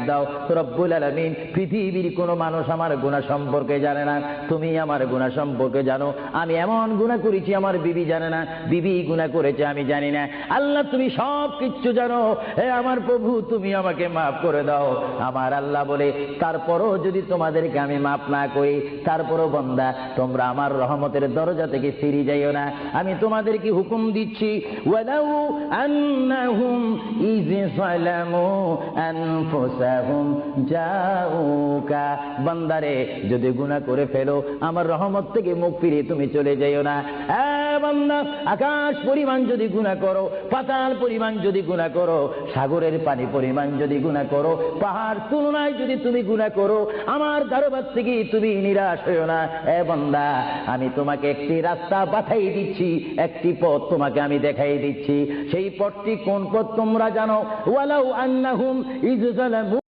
দাও রব্বুল আলামিন, পৃথিবীর কোনো মানুষ আমার গুনাহ সম্পর্কে জানে না, তুমি আমার গুনাহ সম্পর্কে জানো। আমি এমন গুনাহ করেছি আমার বিবি জানে না, বিবি গুনাহ করেছে আমি জানি না। আল্লাহ তুমি সব কিছু জানো, হে আমার প্রভু তুমি আমাকে মাফ করে দাও। আমার আল্লাহ বলে, তারপরও যদি তোমাদেরকে আমি মাফ না করি, তারপরও বান্দা তোমরা আমার রহমতের দরজা থেকে ফিরে যাইও না। আমি তোমাদেরকে হুকুম দিচ্ছি, ওয়ালাউ আন্নাহুম ইয যালামু আনফুসাহুম জাউকা, বান্দারে যদি গুনাহ করে ফেলো আমার রহমত থেকে মুখ ফিরিয়ে তুমি চলে যাইও না। বান্দা, আকাশ পরিমাণ যদি গুনাহ করো, পাতাল পরিমাণ যদি গুনাহ করো, সাগরের পানি পরিমাণ যদি গুনাহ করো, পাহাড় তুলনায় যদি তুমি গুনাহ করো, আমার দরবার থেকে তুমি নিরাশ হইও না। বান্দা, আমি তোমাকে একটি রাস্তা পাঠাই দিচ্ছি, একটি পথ তোমাকে আমি দেখাই দিচ্ছি। সেই পথটি কোন পথ তোমরা জানো? ওয়ালাউ আন্নাহুম ইয যালামু